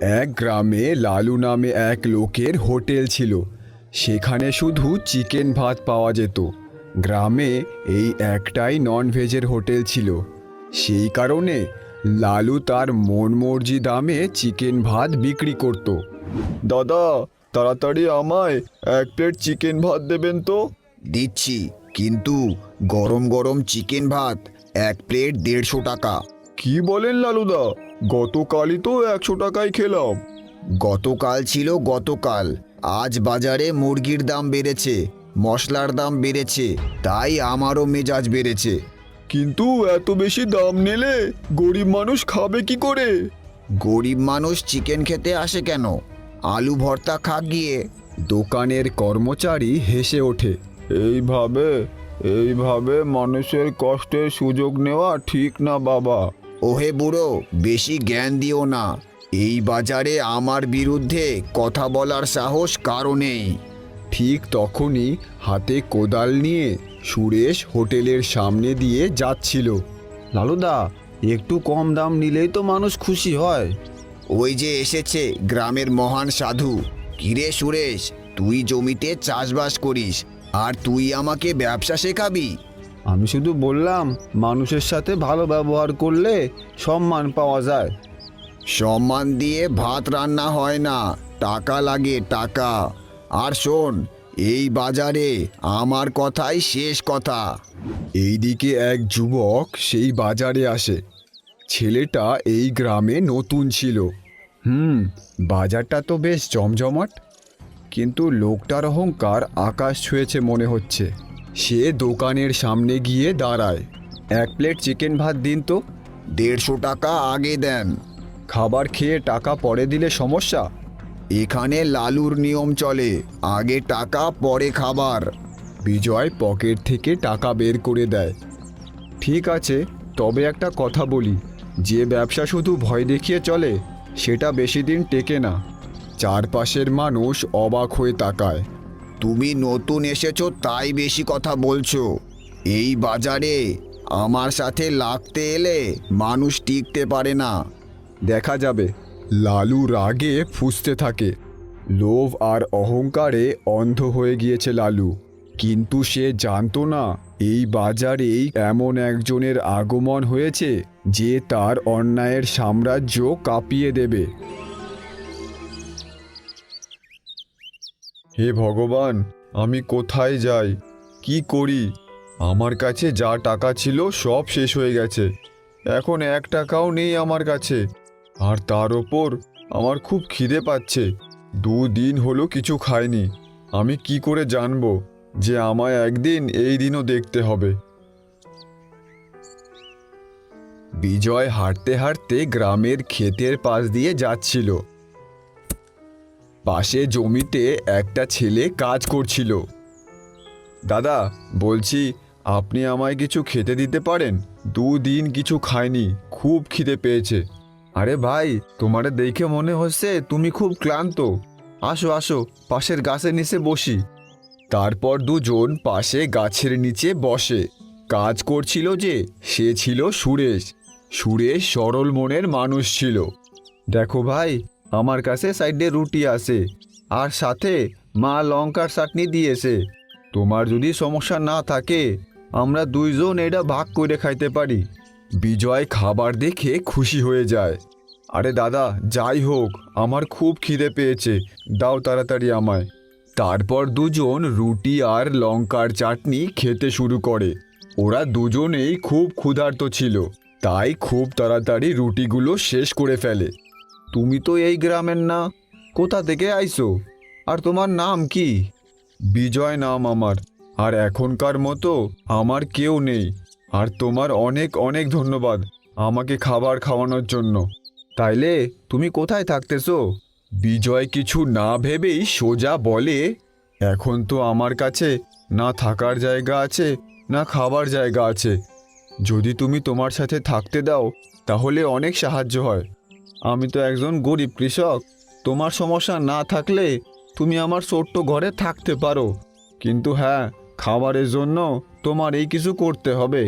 এক গ্রামে লালু নামে এক লোকের হোটেল ছিল। সেখানে শুধু চিকেন ভাত পাওয়া যেত। গ্রামে এই একটাই ননভেজের হোটেল ছিল। সেই কারণে লালু তার মন মর্জি দামে চিকেন ভাত বিক্রি করত। দাদা, তাড়াতাড়ি আমায় এক প্লেট চিকেন ভাত দেবেন তো। দিচ্ছি, কিন্তু গরম গরম চিকেন ভাত এক প্লেট 150 টাকা। কি বলেন লালুদা? গতকালই তো 100 টাকায় খেলাম। গতকাল ছিল গতকাল, আজ বাজারে মুরগির দাম বেড়েছে, মশলার দাম বেড়েছে, তাই আমারও মেজাজ বেড়েছে। কিন্তু এত বেশি দাম নিলে গরিব মানুষ খাবে কি করে? গরিব মানুষ চিকেন খেতে আসে কেন? আলু ভর্তা খাক গিয়ে। দোকানের কর্মচারী হেসে ওঠে। এইভাবে মানুষের কষ্টের সুযোগ নেওয়া ঠিক না বাবা। ওহে বুড়ো, বেশি জ্ঞান দিও না। এই বাজারে আমার বিরুদ্ধে কথা বলার সাহস কারো নেই। ঠিক তখনই হাতে কোদাল নিয়ে সুরেশ হোটেলের সামনে দিয়ে যাচ্ছিল। লালুদা, একটু কম দাম নিলেই তো মানুষ খুশি হয়। ওই যে এসেছে গ্রামের মহান সাধু। কিরে সুরেশ, তুই জমিতে চাষবাস করিস আর তুই আমাকে ব্যবসা শেখাবি? আমি শুধু বললাম, মানুষের সাথে ভালো ব্যবহার করলে সম্মান পাওয়া যায়। সম্মান দিয়ে ভাত রান্না হয় না, টাকা লাগে, টাকা। আর শোন, এই বাজারে আমার কথাই শেষ কথা। এইদিকে এক যুবক সেই বাজারে আসে। ছেলেটা এই গ্রামে নতুন ছিল। বাজারটা তো বেশ জমজমাট, কিন্তু লোকটার অহংকার আকাশ ছুঁয়েছে মনে হচ্ছে। সে দোকানের সামনে গিয়ে দাঁড়ায়। এক প্লেট চিকেন ভাত দিন তো। 150 টাকা আগে দেন। খাবার খেয়ে টাকা পরে দিলে সমস্যা? এখানে লালুর নিয়ম চলে, আগে টাকা পরে খাবার। বিজয় পকেট থেকে টাকা বের করে দেয়। ঠিক আছে, তবে একটা কথা বলি, যে ব্যবসা শুধু ভয় দেখিয়ে চলে সেটা বেশি দিন টেকে না। চারপাশের মানুষ অবাক হয়ে তাকায়। তুমি নতুন এসেছো তাই বেশি কথা বলছো। এই বাজারে আমার সাথে লাগতে এলে মানুষ টিকতে পারে না। দেখা যাবে। লালু রাগে ফুঁসতে থাকে। লোভ আর অহংকারে অন্ধ হয়ে গিয়েছে লালু। কিন্তু সে জানতো না এই বাজারেই এমন একজনের আগমন হয়েছে যে তার অন্যায়ের সাম্রাজ্য কাঁপিয়ে দেবে। হে ভগবান, আমি কোথায় যাই, কি করি? আমার কাছে যা টাকা ছিল সব শেষ হয়ে গেছে। এখন 1 টাকাও নেই আমার কাছে। আর তার ওপর আমার খুব খিদে পাচ্ছে। 2 দিন হলো কিছু খাইনি। আমি কি করে জানবো যে আমায় একদিন এই দিনও দেখতে হবে? বিজয় হাঁটতে হাঁটতে গ্রামের ক্ষেতের পাশ দিয়ে যাচ্ছিল। পাশে জমিতে একটা ছেলে কাজ করছিল। দাদা, বলছি, আপনি আমায় কিছু খেতে দিতে পারেন? 2 দিন কিছু খাইনি, খুব খিদে পেয়েছে। আরে ভাই, তোমারে দেখে মনে হচ্ছে তুমি খুব ক্লান্ত। আসো আসো, পাশের গাছের নিচে বসি। তারপর দুজন পাশে গাছের নিচে বসে। কাজ করছিল যে সে ছিল সুরেশ। সুরেশ সরল মনের মানুষ ছিল। দেখো ভাই, আমার কাছে সাইডে রুটি আছে, আর সাথে মা লঙ্কার চাটনি দিয়েছে। তোমার যদি সমস্যা না থাকে আমরা 2 জন এটা ভাগ করে খাইতে পারি। বিজয় খাবার দেখে খুশি হয়ে যায়। আরে দাদা, যাই হোক, আমার খুব খিদে পেয়েছে, দাও তাড়াতাড়ি আমায়। তারপর দুজন রুটি আর লঙ্কার চাটনি খেতে শুরু করে। ওরা দুজনেই খুব ক্ষুধার্ত ছিল, তাই খুব তাড়াতাড়ি রুটিগুলো শেষ করে ফেলে। তুমি তো এই গ্রামের না, কোথা থেকে আইছো? আর তোমার নাম কি? বিজয় নাম আমার, আর এখনকার মতো আমার কেউ নেই। আর তোমার অনেক অনেক ধন্যবাদ আমাকে খাবার খাওয়ানোর জন্য। তাইলে তুমি কোথায় থাকতেছো? বিজয় কিছু না ভেবেই সোজা বলে, এখন তো আমার কাছে না থাকার জায়গা আছে না খাবার জায়গা আছে। যদি তুমি তোমার সাথে থাকতে দাও তাহলে অনেক সাহায্য হয়। আমি তো একজন গরিব কৃষক। তোমার সমস্যা না থাকলে তুমি আমার ছোট্ট ঘরে থাকতে পারো, কিন্তু হ্যাঁ, খাবারের জন্য তোমার এই কিছু করতে হবে।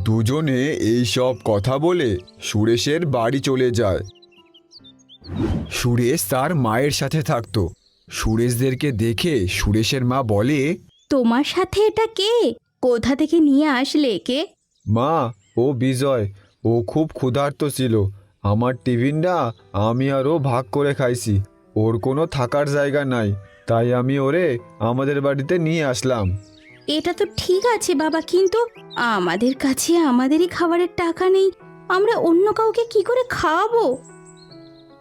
দুজনে এই সব কথা বলে সুরেশের বাড়ি চলে যায়। সুরেশ তার মায়ের সাথে থাকতো। সুরেশদেরকে দেখে সুরেশের মা বলে, তোমার সাথে এটা কে? কোথা থেকে নিয়ে আসলে একে? মা, ও বিজয়। ও খুব ক্ষুধার্ত ছিল। আমার টিফিন না আমি আর ও ভাগ করে খাইছি। ওর কোনো থাকার জায়গা নাই, তাই আমি ওরে আমাদের বাড়িতে নিয়ে আসলাম। এটা তো ঠিক আছে বাবা, কিন্তু আমাদের কাছে আমাদেরই খাবারের টাকা নেই। আমরা অন্য কাউকে কি করে খাওয়াবো?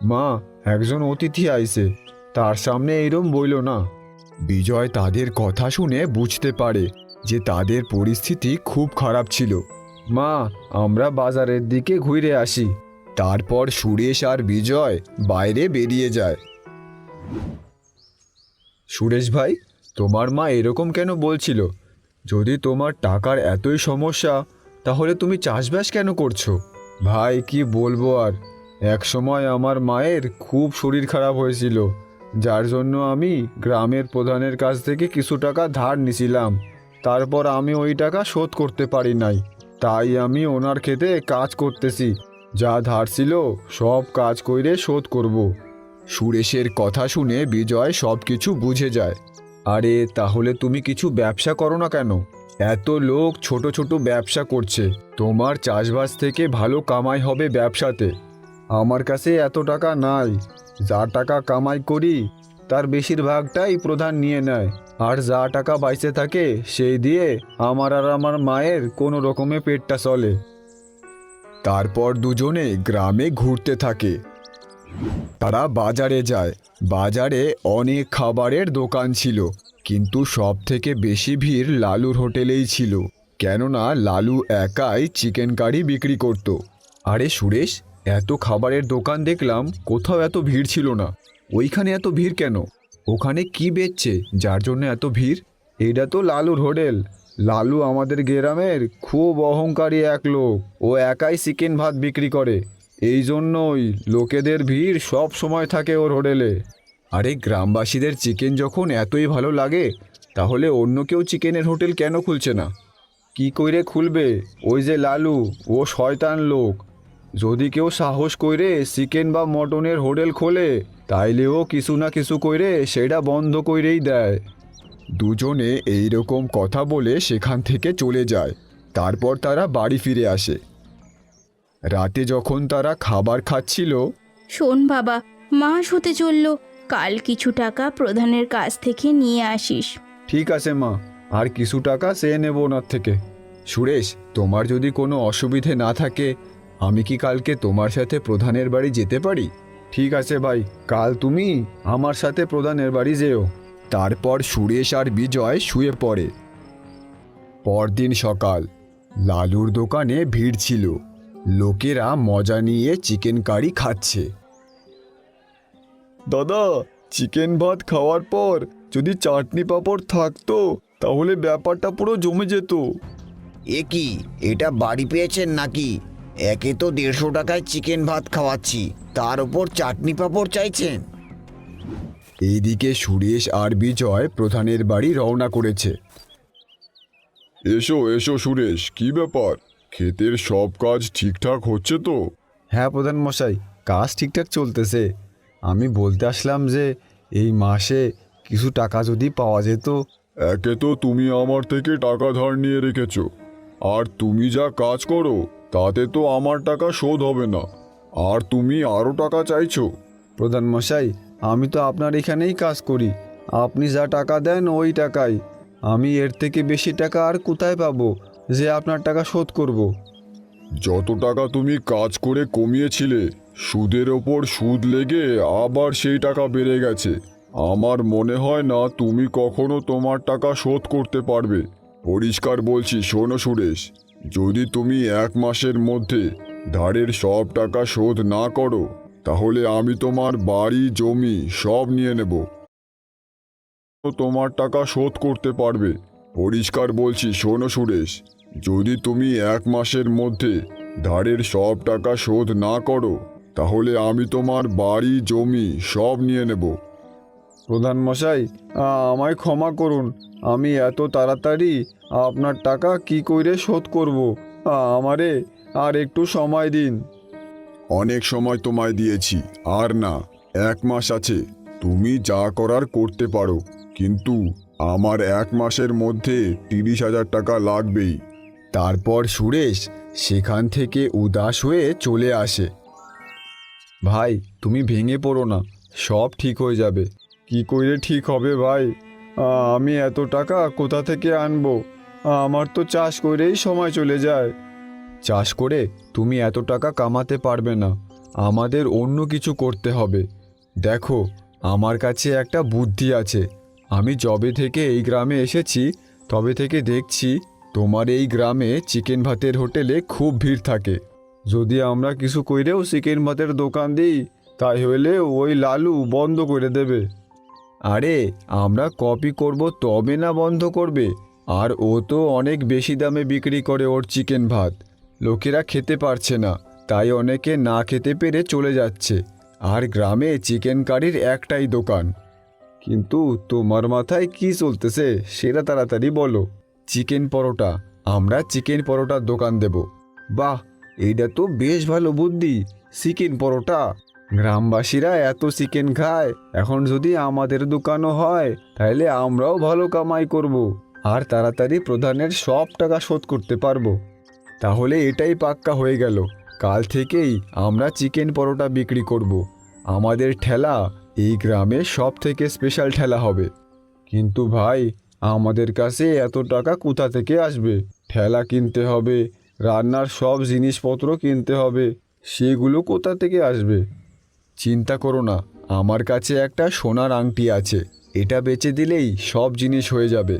মা, একজন অতিথি আইছে, তার সামনে এইরম বইল না। বিজয় তাদের কথা শুনে বুঝতে পারে যে তাদের পরিস্থিতি খুব খারাপ ছিল। মা, আমরা বাজারের দিকে ঘুরে আসি। তারপর সুরেশ আর বিজয় বাইরে বেরিয়ে যায়। সুরেশ ভাই, তোমার মা এরকম কেন বলছিল? যদি তোমার টাকার এতই সমস্যা, তাহলে তুমি চাষবাস কেন করছো? ভাই, কি বলবো আর, এক সময় আমার মায়ের খুব শরীর খারাপ হয়েছিল, যার জন্য আমি গ্রামের প্রধানের কাছ থেকে কিছু টাকা ধার নিছিলাম। তারপর আমি ওই টাকা শোধ করতে পারি নাই, তাই আমি ওনার খেতে কাজ করতেছি। যা ধার ছিল সব কাজ কইরে শোধ করব। সুরেশের কথা শুনে বিজয় সব কিছু বুঝে যায়। আরে, তাহলে তুমি কিছু ব্যবসা করো না কেন? এত লোক ছোট ছোট ব্যবসা করছে, তোমার চাষবাস থেকে ভালো কামাই হবে ব্যবসাতে। আমার কাছে এত টাকা নাই। যা টাকা কামাই করি তার বেশিরভাগটাই প্রধান নিয়ে নেয়, আর যা টাকা বাইচে থাকে সেই দিয়ে আমার আর আমার মায়ের কোনো রকমে পেটটা চলে। তারপর দুজনে গ্রামে ঘুরতে থাকে। তারা বাজারে যায়। বাজারে অনেক খাবারের দোকান ছিল, কিন্তু সব থেকে বেশি ভিড় লালুর হোটেলেই ছিল, কেননা লালু একাই চিকেন কারি বিক্রি করত। আরে সুরেশ, এত খাবারের দোকান দেখলাম, কোথাও এত ভিড় ছিল না। ওইখানে এত ভিড় কেন? ওখানে কি বেচছে যার জন্য এত ভিড়? এটা তো লালুর হোটেল। লালু আমাদের গ্রামের খুব অহংকারী এক লোক। ও একাই চিকেন ভাত বিক্রি করে, এই জন্যই লোকেদের ভিড় সব সময় থাকে ওর হোটেলে। আরে, গ্রামবাসীদের চিকেন যখন এতই ভালো লাগে, তাহলে অন্য কেউ চিকেনের হোটেল কেন খুলছে না? কি কইরে খুলবে? ওই যে লালু, ও শয়তান লোক। যদি কেউ সাহস কইরে চিকেন বা মটনের হোটেল খোলে, তাইলে ও কিছু না কিছু কইরে সেটা বন্ধ কইরেই দেয়। দুজনে এই রকম কথা বলে সেখান থেকে চলে যায়। তারপর তারা বাড়ি ফিরে আসে। রাতে যখন তারা খাবার খাচ্ছিল, শোন বাবা, মাস হতে চললো, কাল কিছু টাকা প্রধানের কাছ থেকে নিয়ে আসিস। ঠিক আছে মা, আর কিছু টাকা চেয়ে নেব ওনার থেকে। সুরেশ, তোমার যদি কোনো অসুবিধে না থাকে, আমি কি কালকে তোমার সাথে প্রধানের বাড়ি যেতে পারি? ঠিক আছে ভাই, কাল তুমি আমার সাথে প্রধানের বাড়ি যেও। তারপর সুরেশ আর বিজয় শুয়ে পড়ে। পরদিন সকাল, লালুর দোকানে ভিড় ছিল। লোকেরা মজা নিয়ে চিকেন কারি খাচ্ছে। দাদা, চিকেন ভাত খাওয়ার পর যদি চাটনি পাঁপড় থাকতো, তাহলে ব্যাপারটা পুরো জমে যেত। এ কি, এটা বাড়ি পেয়েছেন নাকি? একে তো 150 টাকায় চিকেন ভাত খাওয়াচ্ছি, তার উপর চাটনি পাঁপড় চাইছেন? এইদিকে সুরেশ আর বিজয় প্রধানের বাড়ি রওনা করেছে। এসো এসো সুরেশ, কি ব্যাপার? ক্ষেতের সব কাজ ঠিকঠাক হচ্ছে তো? হ্যাঁ প্রধান মশাই, কাজ ঠিকঠাক চলতেছে। আমি বলতে আসলাম যে এই মাসে কিছু টাকা যদি পাওয়া যেত। একে তো তুমি আমার থেকে টাকা ধার নিয়ে রেখেছো, আর তুমি যা কাজ করো তাতে তো আমার টাকা শোধ হবে না, আর তুমি আরও টাকা চাইছো। প্রধান মশাই, আমি তো আপনার এখানেই কাজ করি। আপনি যা টাকা দেন ওই টাকাই। আমি এর থেকে বেশি টাকা আর কোথায় পাবো যে আপনার টাকা শোধ করব? যত টাকা তুমি কাজ করে কমিয়েছিলে, সুদের ওপর সুদ লেগে আবার সেই টাকা বেড়ে গেছে। আমার মনে হয় না তুমি কখনো তোমার টাকা শোধ করতে পারবে। পরিষ্কার বলছি, শোনো সুরেশ, যদি তুমি 1 মাসের মধ্যে ধারের সব টাকা শোধ না করো, তাহলে আমি তোমার বাড়ি জমি সব নিয়ে নেব। তোমার টাকা শোধ করতে পারবে। পরিষ্কার বলছি, শোনো সুরেশ, যদি তুমি 1 মাসের মধ্যে ধারের সব টাকা শোধ না করো, তাহলে আমি তোমার বাড়ি জমি সব নিয়ে নেব। প্রধান মশাই, আমায় ক্ষমা করুন। আমি এত তাড়াতাড়ি আপনার টাকা কি কইরে শোধ করব? আমারে আর একটু সময় দিন। অনেক সময় তোমায় দিয়েছি, আর না। 1 মাস আছে, তুমি যা করার করতে পারো, কিন্তু আমার 1 মাসের মধ্যে 30,000 টাকা লাগবেই। তারপর সুরেশ সেখান থেকে উদাস হয়ে চলে আসে। ভাই, তুমি ভেঙে পড়ো না, সব ঠিক হয়ে যাবে। কি করে ঠিক হবে ভাই? আমি এত টাকা কোথা থেকে আনবো? আমার তো চাষ করেই সময় চলে যায়। চাষ করে তুমি এত টাকা কামাতে পারবে না, আমাদের অন্য কিছু করতে হবে। দেখো, আমার কাছে একটা বুদ্ধি আছে। আমি যবে থেকে এই গ্রামে এসেছি তবে থেকে দেখছি তোমার এই গ্রামে চিকেন ভাতের হোটেলে খুব ভিড় থাকে। যদি আমরা কিছু কইরেও চিকেন ভাতের দোকান দিই, তাই হইলে ওই লালু বন্ধ করে দেবে। আরে, আমরা কপি করব তবে না বন্ধ করবে? আর ও তো অনেক বেশি দামে বিক্রি করে ওর চিকেন ভাত। লোকেরা খেতে পারছে না, তাই অনেকে না খেতে পেরে চলে যাচ্ছে। আর গ্রামে চিকেন কারির একটাই দোকান। কিন্তু তোমার মাথায় কি চলতেছে সেটা তাড়াতাড়ি বলো। চিকেন পরোটা, আমরা চিকেন পরোটার দোকান দেব। বাহ, এইটা তো বেশ ভালো বুদ্ধি। চিকেন পরোটা, গ্রামবাসীরা এত চিকেন খায়, এখন যদি আমাদের দোকানও হয় তাহলে আমরাও ভালো কামাই করব আর তাড়াতাড়ি প্রধানের সব টাকা শোধ করতে পারবো। তাহলে এটাই পাক্কা হয়ে গেল, কাল থেকেই আমরা চিকেন পরোটা বিক্রি করব। আমাদের ঠেলা এই গ্রামে সব থেকে স্পেশাল ঠেলা হবে। কিন্তু ভাই, আমাদের কাছে এত টাকা কোথা থেকে আসবে? ঠেলা কিনতে হবে, রান্নার সব জিনিসপত্র কিনতে হবে, সেগুলো কোথা থেকে আসবে? চিন্তা করো না, আমার কাছে একটা সোনার আংটি আছে, এটা বেচে দিলেই সব জিনিস হয়ে যাবে।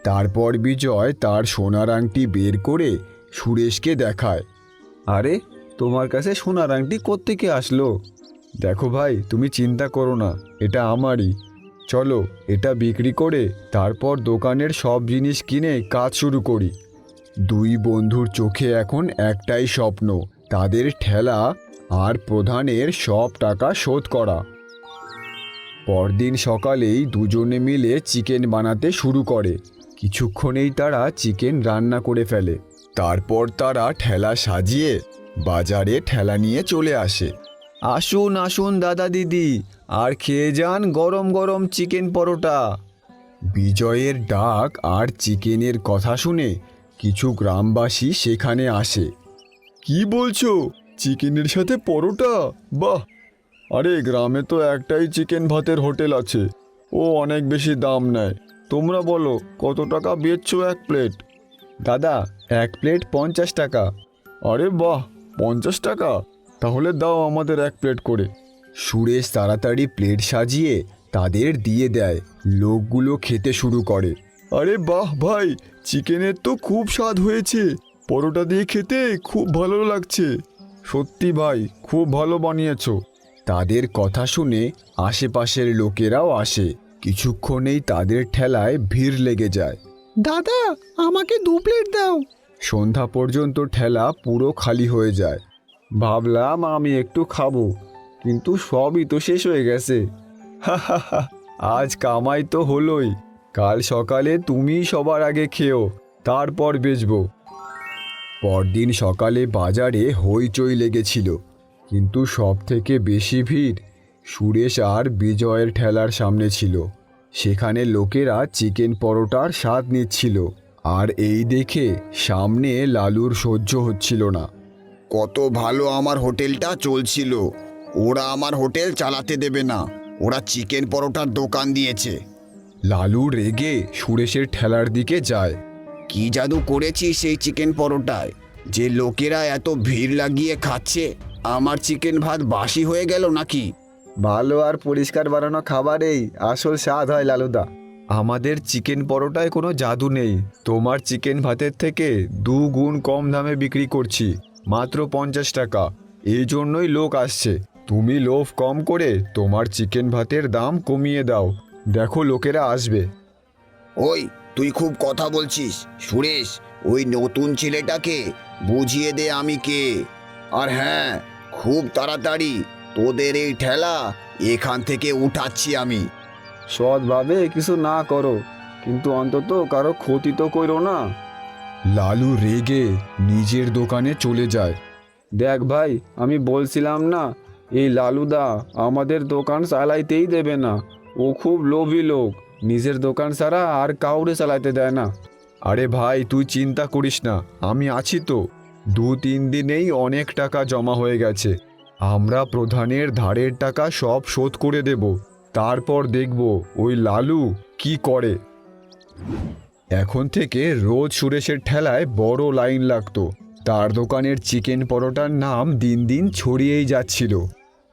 তারপর বিজয় তার সোনার আংটি বের করে সুরেশকে দেখায়। আরে, তোমার কাছে সোনার আংটি কোত্থেকে আসলো? দেখো ভাই, তুমি চিন্তা করো না, এটা আমারই। চলো, এটা বিক্রি করে তারপর দোকানের সব জিনিস কিনে কাজ শুরু করি। দুই বন্ধুর চোখে এখন একটাই স্বপ্ন, তাদের ঠেলা আর প্রধানের সব টাকা শোধ করা। পরদিন সকালেই দুজনে মিলে চিকেন বানাতে শুরু করে। কিছুক্ষণেই তারা চিকেন রান্না করে ফেলে। তারপর তারা ঠেলা সাজিয়ে বাজারে ঠেলা নিয়ে চলে আসে। আসুন আসুন দাদা দিদি, আর খেয়ে যান গরম গরম চিকেন পরোটা। বিজয়ের ডাক আর চিকেনের কথা শুনে কিছু গ্রামবাসী সেখানে আসে। কি বলছো, চিকেনের সাথে পরোটা? বাহ! আরে, গ্রামে তো একটাই চিকেন ভাতের হোটেল আছে, ও অনেক বেশি দাম নেয়। তোমরা বলো কত টাকা বেচছো এক প্লেট? দাদা, এক প্লেট 50 টাকা। আরে বাহ, 50 টাকা? তাহলে দাও আমাদের এক প্লেট করে। সুরেশ তাড়াতাড়ি প্লেট সাজিয়ে তাদের দিয়ে দেয়। লোকগুলো খেতে শুরু করে। আরে বাহ ভাই, চিকেনের তো খুব স্বাদ হয়েছে, পরোটা দিয়ে খেতে খুব ভালো লাগছে। সত্যি ভাই, খুব ভালো বানিয়েছো। তাদের কথা শুনে আশেপাশের লোকেরাও আসে। কিছুক্ষণেই তাদের ঠেলায় ভিড় লেগে যায়। দাদা, আমাকে 2 প্লেট দাও। সন্ধ্যা পর্যন্ত ঠেলা পুরো খালি হয়ে যায়। ভাবলাম আমি একটু খাবো, কিন্তু সবই তো শেষ হয়ে গেছে। আজ কামাই তো হলোই, কাল সকালে তুমি সবার আগে খেও, তারপর বেচবো। পরদিন সকালে বাজারে হইচই লেগেছিল, কিন্তু সব থেকে বেশি ভিড় সুরেশ আর বিজয়ের ঠেলার সামনে ছিল। সেখানে লোকেরা চিকেন পরোটার স্বাদ নিচ্ছিল, আর এই দেখে সামনে লালুর সহ্য হচ্ছিল না। কত ভালো আমার হোটেলটা চলছিল, ওরা আমার হোটেল চালাতে দেবে না, ওরা চিকেন পরোটার দোকান দিয়েছে। লালু রেগে সুরেশের ঠেলার দিকে যায়। কি জাদু করেছিস সেই চিকেন পরোটায় যে লোকেরা এত ভিড় লাগিয়ে খাচ্ছে? আমার চিকেন ভাত বাসি হয়ে গেল নাকি? ভালো আর পরিষ্কার বানানো খাবারেই আসল স্বাদ হয় লালুদা। আমাদের চিকেন পরোটায় কোনো জাদু নেই, তোমার চিকেন ভাতের থেকে 2 গুণ কম দামে বিক্রি করছি, মাত্র 50 টাকা। এই জন্যই লোক আসছে। তুমি লোভ কম করে তোমার চিকেন ভাতের দাম কমিয়ে দাও, দেখো লোকেরা আসবে। ওই, তুই খুব কথা বলছিস সুরেশ, ওই নতুন ছেলেটাকে বুঝিয়ে দে আমি কে। আর হ্যাঁ, খুব তাড়াতাড়ি তোদের এই ঠেলা এখান থেকে উঠাচ্ছি আমি। সৎভাবে কিছু না করো, কিন্তু অন্তত কারো ক্ষতি তো করো না। লালু রেগে নিজের দোকানে চলে যায়। দেখ ভাই, আমি বলছিলাম না এই লালুদা আমাদের দোকান চালাইতেই দেবে না। ও খুব লোভী লোক, নিজের দোকান ছাড়া আর কাউরে চালাইতে দেয় না। আরে ভাই তুই চিন্তা করিস না, আমি আছি তো। 2-3 দিনেই অনেক টাকা জমা হয়ে গেছে। আমরা প্রধানের ধারের টাকা সব শোধ করে দেব, তারপর দেখব ওই লালু কি করে। এখন থেকে রোজ সুরেশের ঠেলায় বড় লাইন লাগতো। তার দোকানের চিকেন পরোটার নাম দিন দিন ছড়িয়েই যাচ্ছিল।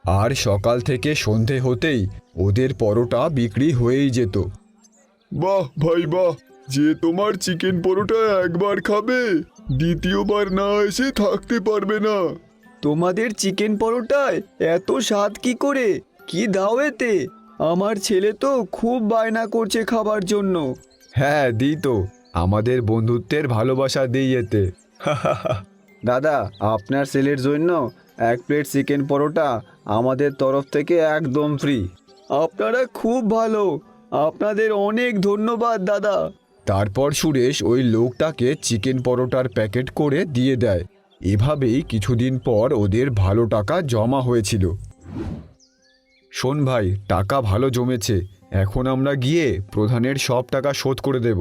আর সকাল থেকে সন্ধে হতেই ওদের পরোটা বিক্রি হয়েই যেত। বাহ ভাই বাহ, যে তোমার চিকেন পরোটা একবার খাবে দ্বিতীয়বার না এসে থাকতে পারবে না। তোমাদের চিকেন পরোটায় এত স্বাদ কি করে? কি দাও এতে? আমার ছেলে তো খুব বায়না করছে খাবার জন্য। হ্যাঁ দিই তো, আমাদের বন্ধুত্বের ভালোবাসা দিই এতে। দাদা, আপনার ছেলের জন্য 1 প্লেট চিকেন পরোটা আমাদের তরফ থেকে একদম ফ্রি। আপনারা খুব ভালো, আপনাদের অনেক ধন্যবাদ দাদা। তারপর সুরেশ ওই লোকটাকে চিকেন পরোটার প্যাকেট করে দিয়ে দেয়। এভাবেই কিছুদিন পর ওদের ভালো টাকা জমা হয়েছিল। শোন ভাই, টাকা ভালো জমেছে, এখন আমরা গিয়ে প্রধানের সব টাকা শোধ করে দেব।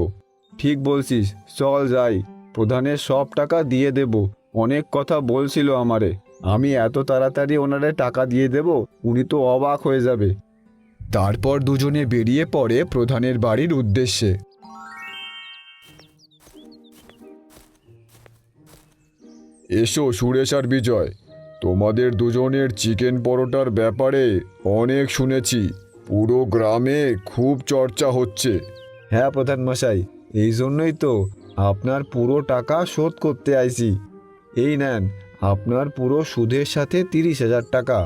ঠিক বলছিস, চল যাই, প্রধানের সব টাকা দিয়ে দেব। অনেক কথা বলছিল আমারে, আমি এত তাড়াতাড়ি ওনারে টাকা দিয়ে দেব, উনি তো অবাক হয়ে যাবে। তারপর দুজনে বেরিয়ে পড়ে প্রধানের বাড়ির উদ্দেশ্যে। এসো সুরেশ আর বিজয়, তোমাদের দুজনের চিকেন পরোটার ব্যাপারে অনেক শুনেছি, পুরো গ্রামে খুব চর্চা হচ্ছে। হ্যাঁ প্রধান মশাই, এই জন্যই তো আপনার পুরো টাকা শোধ করতে আইছি। এই নেন আপনার পুরো সুদের সাথে 30,000 টাকা।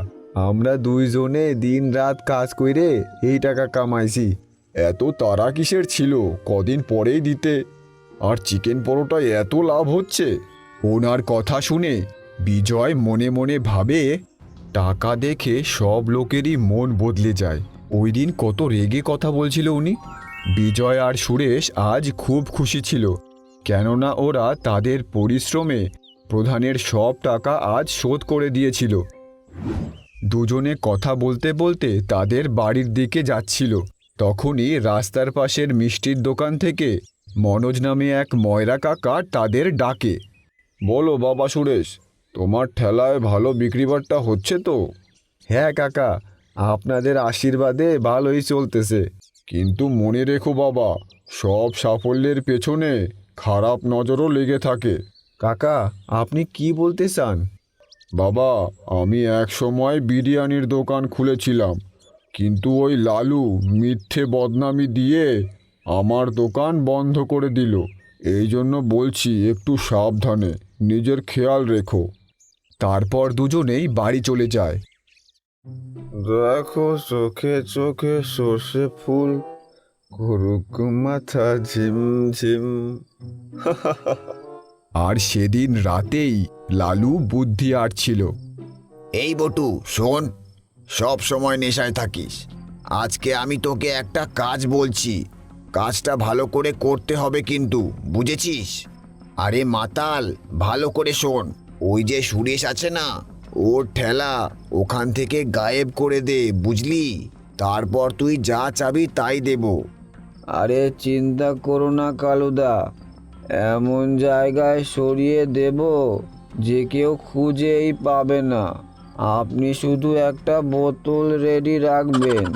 আমরা দুইজনে দিন রাত কাজ কইরে এই টাকা কামাইছি। এত তাড়া কিসের ছিল? কদিন পরেই দিতে। আর চিকেন পরোটায় এত লাভ হচ্ছে। ওনার কথা শুনে বিজয় মনে মনে ভাবে, টাকা দেখে সব লোকেরই মন বদলে যায়। ওই দিন কত রেগে কথা বলছিল উনি। বিজয় আর সুরেশ আজ খুব খুশি ছিল, কেননা ওরা তাদের পরিশ্রমে প্রধানের সব টাকা আজ শোধ করে দিয়েছিল। দুজনে কথা বলতে বলতে তাদের বাড়ির দিকে যাচ্ছিল। তখনই রাস্তার পাশের মিষ্টির দোকান থেকে মনোজ নামে এক ময়রা কাকা তাদের ডাকে। বলো বাবা সুরেশ, তোমার ঠেলায় ভালো বিক্রিবাট্টা হচ্ছে তো? হ্যাঁ কাকা, আপনাদের আশীর্বাদে ভালোই চলতেছে। কিন্তু মনে রেখো বাবা, সব সাফল্যের পেছনে খারাপ নজরও লেগে থাকে। কাকা, আপনি কি বলতে চান? বাবা, আমি এক সময় বিরিয়ানির দোকান খুলেছিলাম, কিন্তু ওই লালু মিথ্যে বদনামি দিয়ে আমার দোকান বন্ধ করে দিল। এই জন্য বলছি একটু সাবধানে, নিজের খেয়াল রেখো। তারপর দুজনেই বাড়ি চলে যায়। দেখো চোখে চোখে সর্ষে ফুল, করুক মাথা ঝিম ঝিম। আর সেদিন রাতেই লালু বুদ্ধি আটছিল। এই বটু শোন, সব সময় নেশায় থাকিস। আজকে আমি তোকে একটা কাজ বলছি, কাজটা ভালো করে করতে হবে কিন্তু, বুঝেছিস? আরে মাতাল, ভালো করে শোন। ওই যে সুরেশ আছে না, ওর ঠেলা ওখান থেকে গায়েব করে দে, বুঝলি? তারপর তুই যা চাবি তাই দেব। আরে চিন্তা করো না কালুদা, এমন জায়গায় সরিয়ে দেব যে কেউ খুঁজেই পাবে না। আপনি শুধু একটা বোতল রেডি রাখবেন।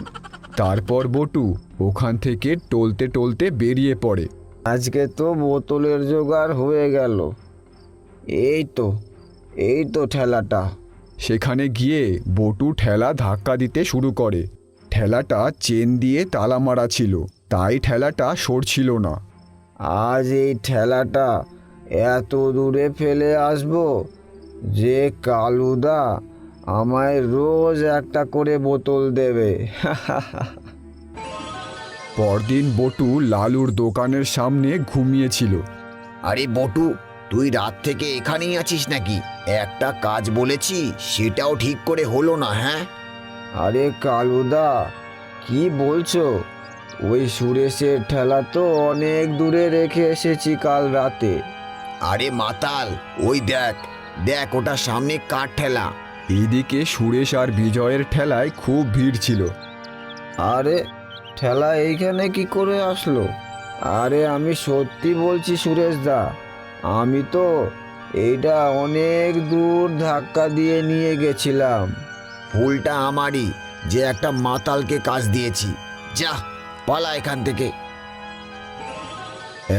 তারপর বটু ওখান থেকে টলতে টলতে বেরিয়ে পড়ে। আজকে তো বোতলের জোগাড় হয়ে গেল। এই তো ঠেলাটা। সেখানে গিয়ে বটু ঠেলা ধাক্কা দিতে শুরু করে। ঠেলাটা চেন দিয়ে তালা মারা ছিল, তাই ঠেলাটা সরছিল না। আজ এই ঠেলাটা এত দূরে ফেলে আসবো যে কালুদা আমায় রোজ একটা করে বোতল দেবে। পরদিন বটু লালুর দোকানের সামনে ঘুমিয়েছিল। আরে বটু, তুই রাত থেকে এখানেই আছিস নাকি? একটা কাজ বলেছি, সেটাও ঠিক করে হলো না। হ্যাঁ, আরে কালুদা, কি বলছো? ওই সুরেশের ঠেলা তো অনেক দূরে রেখে এসেছি কাল রাতে। আরে মাতাল, ওই দেখ দেখ, ওটা সামনে কার ঠেলা? এইদিকে সুরেশ আর বিজয়ের ঠেলায় খুব ভিড় ছিল। আরে ঠেলা এইখানে কি করে আসলো? আরে আমি সত্যি বলছি সুরেশ দা, আমি তো এইটা অনেক দূর ধাক্কা দিয়ে নিয়ে গেছিলাম। ভুলটা আমারই, যে একটা মাতালকে কাজ দিয়েছি। যা, পালা এখান থেকে।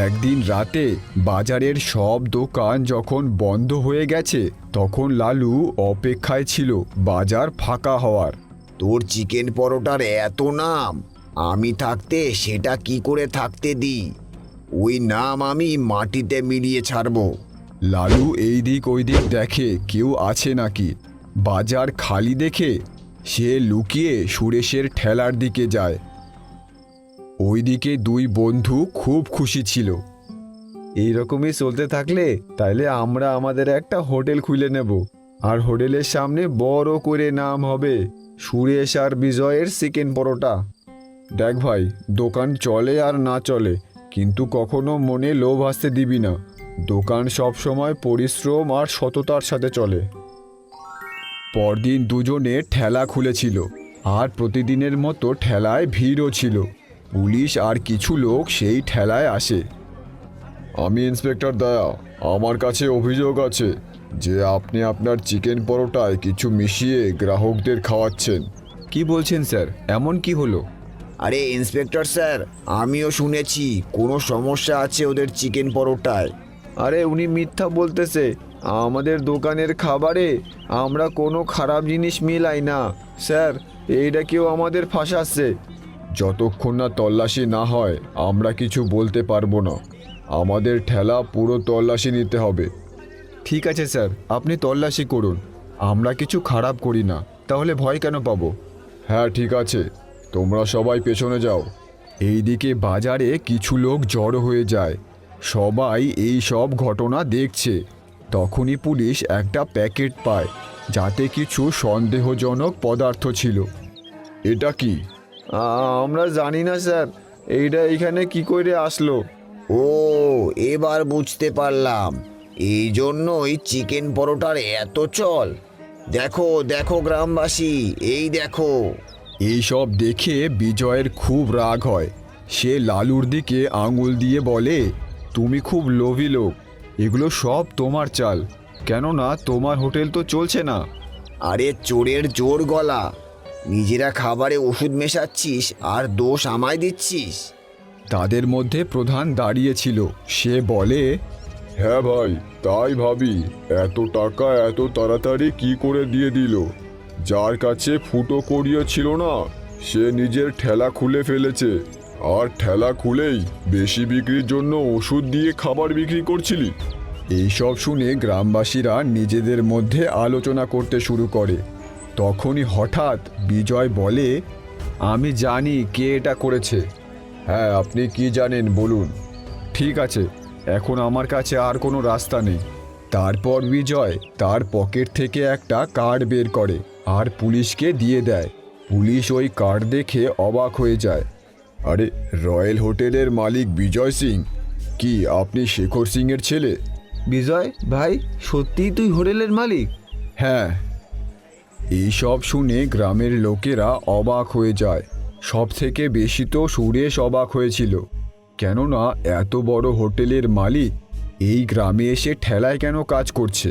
একদিন রাতে বাজারের সব দোকান যখন বন্ধ হয়ে গেছে, তখন লালু অপেক্ষায় ছিল বাজার ফাঁকা হওয়ার। তোর চিকেন পরোটার এত নাম, আমি থাকতে সেটা কি করে থাকতে দিই? ওই নাম আমি মাটিতে মিলিয়ে ছাড়বো। লালু এই দিক ওই দিক দেখে কেউ আছে নাকি। বাজার খালি দেখে সে লুকিয়ে সুরেশের ঠেলার দিকে যায়। ওইদিকে দুই বন্ধু খুব খুশি ছিল। এই রকমই চলতে থাকলে তাইলে আমরা আমাদের একটা হোটেল খুলে নেব, আর হোটেলের সামনে বড় করে নাম হবে সুরেশ আর বিজয়ের চিকেন পরোটা। দেখ ভাই, দোকান চলে আর না চলে, কিন্তু কখনো মনে লোভ আসতে দিবি না। দোকান সবসময় পরিশ্রম আর সততার সাথে চলে। পরদিন দুজনে ঠেলা খুলেছিল, আর প্রতিদিনের মতো ঠেলায় ভিড়ও ছিল। পুলিশ আর কিছু লোক সেই ঠেলায় আসে। আমি ইন্সপেক্টর দয়া, আমার কাছে অভিযোগ আছে যে আপনি আপনার চিকেন পরোটায় কিছু মিশিয়ে গ্রাহকদের খাওয়াচ্ছেন। কি বলছেন স্যার, এমন কি হলো? আরে ইন্সপেক্টর স্যার, আমিও শুনেছি কোনো সমস্যা আছে ওদের চিকেন পরোটায়। আরে উনি মিথ্যা বলতেছে, আমাদের দোকানের খাবারে আমরা কোনো খারাপ জিনিস মিলাই না স্যার, এইটা কেউ আমাদের ফাঁসাচ্ছে। যতক্ষণ না তল্লাশি না হয় আমরা কিছু বলতে পারবো না। আমাদের ঠেলা পুরো তল্লাশি নিতে হবে। ঠিক আছে স্যার, আপনি তল্লাশি করুন, আমরা কিছু খারাপ করি না, তাহলে ভয় কেন পাবো? হ্যাঁ ঠিক আছে, তোমরা সবাই পেছনে যাও। এইদিকে বাজারে কিছু লোক জড়ো হয়ে যায়। সবাই এই সব ঘটনা দেখছে। তখনই পুলিশ একটা প্যাকেট পায়, যাতে কিছু সন্দেহজনক পদার্থ ছিল। এটা কি? আমরা জানি না স্যার, এইটা এখানে কি করে আসলো। ও, এবার বুঝতে পারলাম, এই জন্যই চিকেন পরোটার এত চল। দেখো দেখো গ্রামবাসী, এই দেখো। এই সব দেখে বিজয়ের খুব রাগ হয়। সে লালুর দিকে আঙুল দিয়ে বলে, তুমি খুব লোভী লোক, এগুলো সব তোমার চাল, কেননা তোমার হোটেল তো চলছে না। আরে চোরের জোর গলা, নিজেরা খাবারে ওষুধ মেশাচ্ছিস আর দোষ আমায় দিচ্ছিস। তাদের মধ্যে প্রধান দাঁড়িয়েছিল, সে বলে, হ্যাঁ ভাই, তাই ভাবি এত টাকা এত তাড়াতাড়ি কি করে দিয়ে দিল? যার কাছে ফুটো কড়িও ছিল না, সে নিজের ঠেলা খুলে ফেলেছে, আর ঠেলা খুলেই বেশি বিক্রির জন্য ওষুধ দিয়ে খাবার বিক্রি করছিলি। এইসব শুনে গ্রামবাসীরা নিজেদের মধ্যে আলোচনা করতে শুরু করে। তখনই হঠাৎ বিজয় বলে, আমি জানি কে এটা করেছে। হ্যাঁ, আপনি কি জানেন বলুন। ঠিক আছে, এখন আমার কাছে আর কোনো রাস্তা নেই। তারপর বিজয় তার পকেট থেকে একটা কার্ড বের করে আর পুলিশকে দিয়ে দেয়। পুলিশ ওই কার্ড দেখে অবাক হয়ে যায়। আরে, রয়্যাল হোটেলের মালিক বিজয় সিং? কি আপনি শেখর সিংয়ের ছেলে? বিজয় ভাই, সত্যিই তুই হোটেলের মালিক? হ্যাঁ। এইসব শুনে গ্রামের লোকেরা অবাক হয়ে যায়। সব থেকে বেশি তো সুরেশ অবাক হয়েছিল, কেননা এত বড় হোটেলের মালিক এই গ্রামে এসে ঠেলায় কেন কাজ করছে?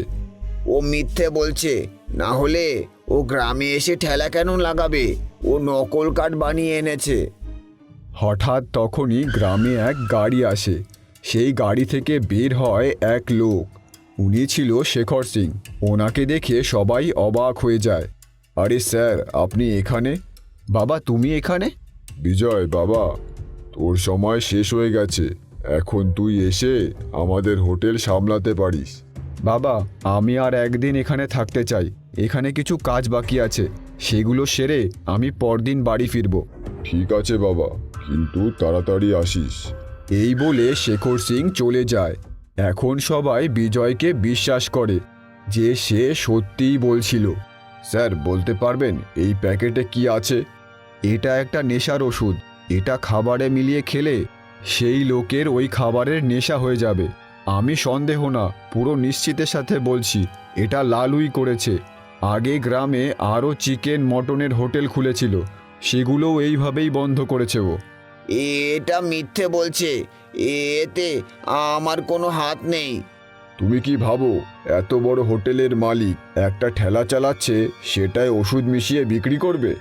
ও মিথ্যে বলছে, না হলে ও গ্রামে এসে ঠেলা কেন লাগাবে? ও নকল কার্ড বানিয়ে এনেছে। হঠাৎ তখনই গ্রামে এক গাড়ি আসে। সেই গাড়ি থেকে বের হয় এক লোক। উনি ছিল শেখর সিং। ওনাকে দেখে সবাই অবাক হয়ে যায়। আরে স্যার, আপনি এখানে? বাবা, তুমি এখানে? বিজয় বাবা, তোর সময় শেষ হয়ে গেছে, এখন তুই এসে আমাদের হোটেল সামলাতে পারিস। বাবা, আমি আর একদিন এখানে থাকতে চাই। এখানে কিছু কাজ বাকি আছে, সেগুলো সেরে আমি পরদিন বাড়ি ফিরব। ঠিক আছে বাবা, কিন্তু তাড়াতাড়ি আসিস। এই বলে শেখর সিং চলে যায়। এখন সবাই বিজয়কে বিশ্বাস করে যে সে সত্যিই বলছিল। স্যার, বলতে পারবেন এই প্যাকেটে কি আছে? এটা একটা নেশার ওষুধ। এটা খাবারে মিলিয়ে খেলে সেই লোকের ওই খাবারের নেশা হয়ে যাবে। আমি সন্দেহ না, পুরো নিশ্চিতের সাথে বলছি, এটা লালুই করেছে। আগে গ্রামে আরও চিকেন মটনের হোটেল খুলেছিল, সেগুলোও এইভাবেই বন্ধ করেছে ও। এটা মিথ্যে বলছে, এতে আমার কোনো হাত নেই। তুমি কি ভাবো এত বড় হোটেলের মালিক একটা ঠেলা চালাচ্ছে, সেটায় ওষুধ মিশিয়ে বিক্রি করবে?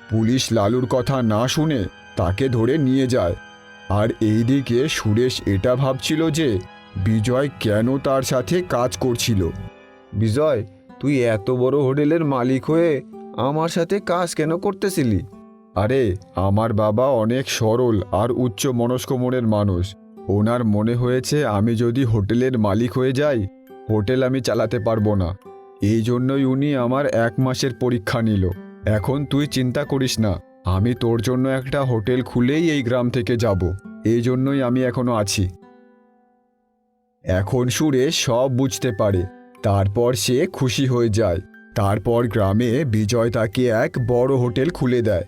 পুলিশ লালুর কথা না শুনে তাকে ধরে নিয়ে যায়। আর এইদিকে সুরেশ এটা ভাবছিল যে বিজয় কেন তার সাথে কাজ করছিল। বিজয়, তুই এত বড় হোটেলের মালিক হয়ে আমার সাথে কাজ কেন করতেছিলি? আরে আমার বাবা অনেক সরল আর উচ্চ মনস্ক মনের মানুষ। ওনার মনে হয়েছে আমি যদি হোটেলের মালিক হয়ে যাই, হোটেল আমি চালাতে পারবো না। এই জন্যই উনি আমার 1 মাসের পরীক্ষা নিল। এখন তুই চিন্তা করিস না, আমি তোর জন্য একটা হোটেল খুলেই এই গ্রাম থেকে যাব। এই জন্যই আমি এখনো আছি। এখন সুরেশ সব বুঝতে পারে, তারপর সে খুশি হয়ে যায়। তারপর গ্রামে বিজয় তাকে এক বড় হোটেল খুলে দেয়।